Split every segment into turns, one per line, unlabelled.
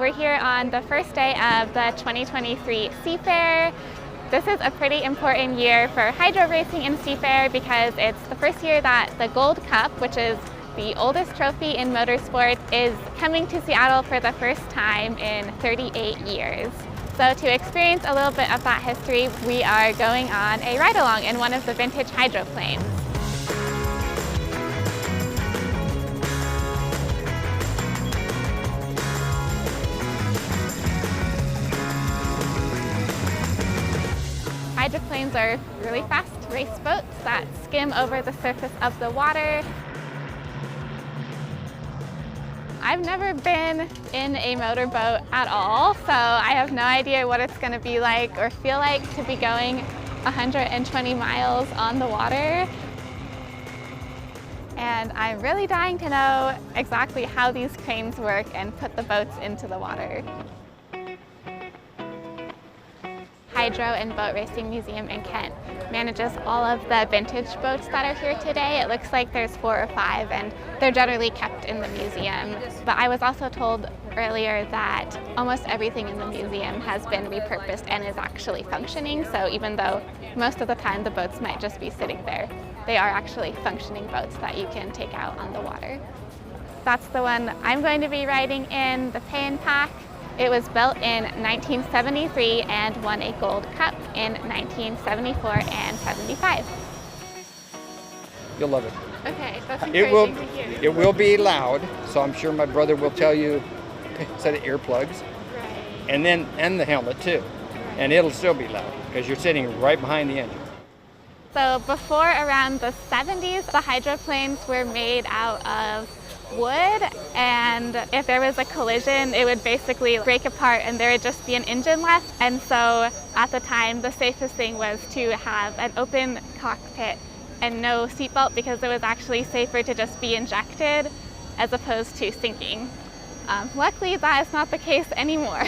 we're here on the first day of the 2023 Seafair. This is a pretty important year for hydro racing in Seafair because it's the first year that the Gold Cup, which is the oldest trophy in motorsport, is coming to Seattle for the first time in 38 years. So to experience a little bit of that history, we are going on a ride-along in one of the vintage hydroplanes. Hydroplanes are really fast race boats that skim over the surface of the water. I've never been in a motorboat at all, so I have no idea what it's going to be like or feel like to be going 120 miles on the water. And I'm really dying to know exactly how these cranes work and put the boats into the water. Hydro and Boat Racing Museum in Kent manages all of the vintage boats that are here today. It looks like there's 4 or 5 and they're generally kept in the museum. But I was also told earlier that almost everything in the museum has been repurposed and is actually functioning. So even though most of the time the boats might just be sitting there, they are actually functioning boats that you can take out on the water. That's the one I'm going to be riding in, the Pay and Pack. It was built in 1973 and won a Gold Cup in 1974 and 75.
You'll love it.
Okay, that's encouraging to hear.
It will be loud, so I'm sure my brother will tell you a set of earplugs.
Right.
And the helmet too.
Right.
And it'll still be loud because you're sitting right behind the engine.
So before around the 70s, the hydroplanes were made out of wood, and if there was a collision, it would basically break apart and there would just be an engine left. And so at the time, the safest thing was to have an open cockpit and no seatbelt because it was actually safer to just be injected as opposed to sinking. Luckily, that is not the case anymore.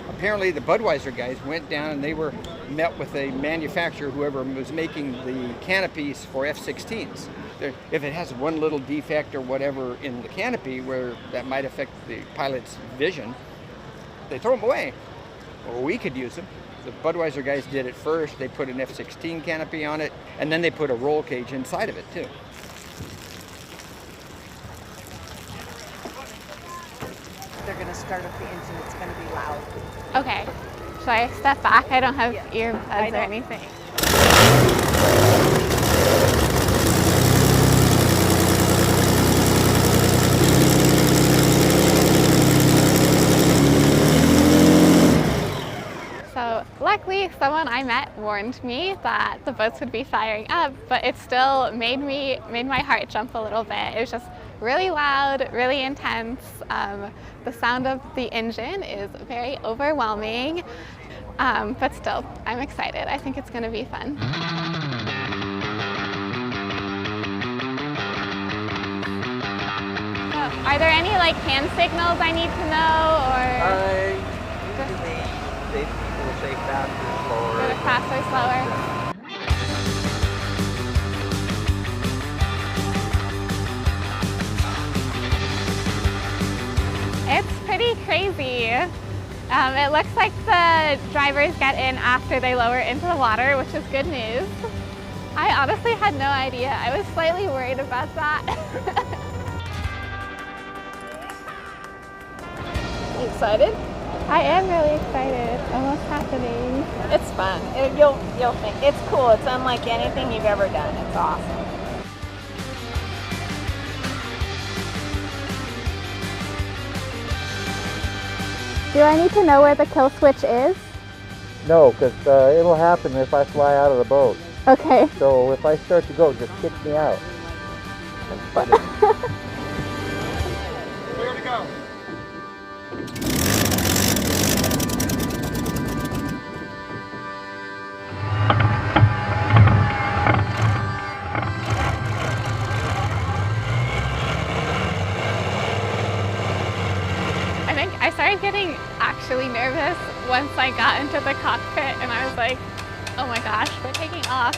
Apparently the Budweiser guys went down and they were met with a manufacturer, whoever was making the canopies for F-16s. If it has one little defect or whatever in the canopy where that might affect the pilot's vision, they throw them away. Well, we could use them. The Budweiser guys did it first. They put an F-16 canopy on it, and then they put a roll cage inside of it too.
They're going to start up the engine. It's going to be loud.
Okay, should I step back? I don't have earbuds or anything. So luckily, someone I met warned me that the boats would be firing up, but it still made my heart jump a little bit. It was just really loud, really intense. The sound of the engine is very overwhelming, but still, I'm excited. I think it's going to be fun. So, are there any hand signals I need to know, or?
They will say faster, slower.
Go to faster, slower. It's pretty crazy. It looks like the drivers get in after they lower into the water, which is good news. I honestly had no idea. I was slightly worried about that.
You excited?
I am really excited. Almost happening.
It's fun. You'll think it's cool. It's unlike anything you've ever done. It's awesome.
Do I need to know where the kill switch is?
No, because it'll happen if I fly out of the boat.
Okay.
So if I start to go, just kick me out.
Clear to go.
I started getting actually nervous once I got into the cockpit and I was like, oh my gosh, we're taking off.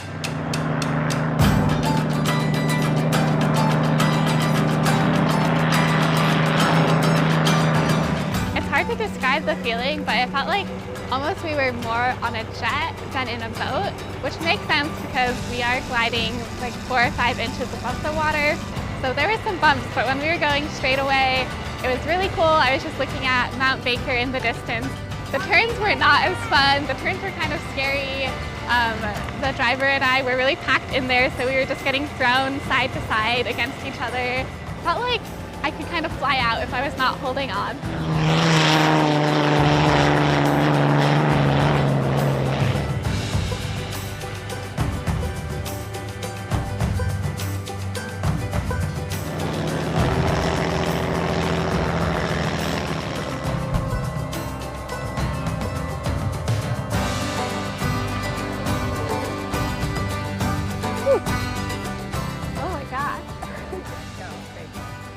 hard to describe the feeling, but it felt like almost we were more on a jet than in a boat, which makes sense because we are gliding like 4 or 5 inches above the water. So there were some bumps, but when we were going straight away, it was really cool. I was just looking at Mount Baker in the distance. The turns were not as fun. The turns were kind of scary. The driver and I were really packed in there, so we were just getting thrown side to side against each other. Felt like I could kind of fly out if I was not holding on.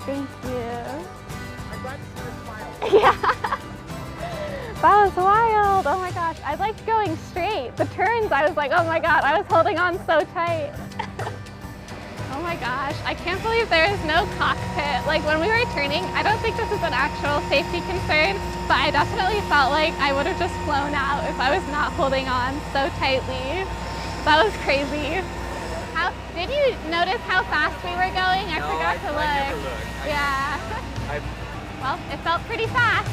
Thank you.
I'm glad to see your smile.
Yeah. That was wild. Oh my gosh. I liked going straight. The turns, I was like, oh my God, I was holding on so tight. Oh my gosh. I can't believe there is no cockpit. Like when we were turning, I don't think this is an actual safety concern, but I definitely felt like I would have just flown out if I was not holding on so tightly. That was crazy. Did you notice how fast we were going? I forgot to look.
I never looked.
Yeah. Well, it felt pretty fast.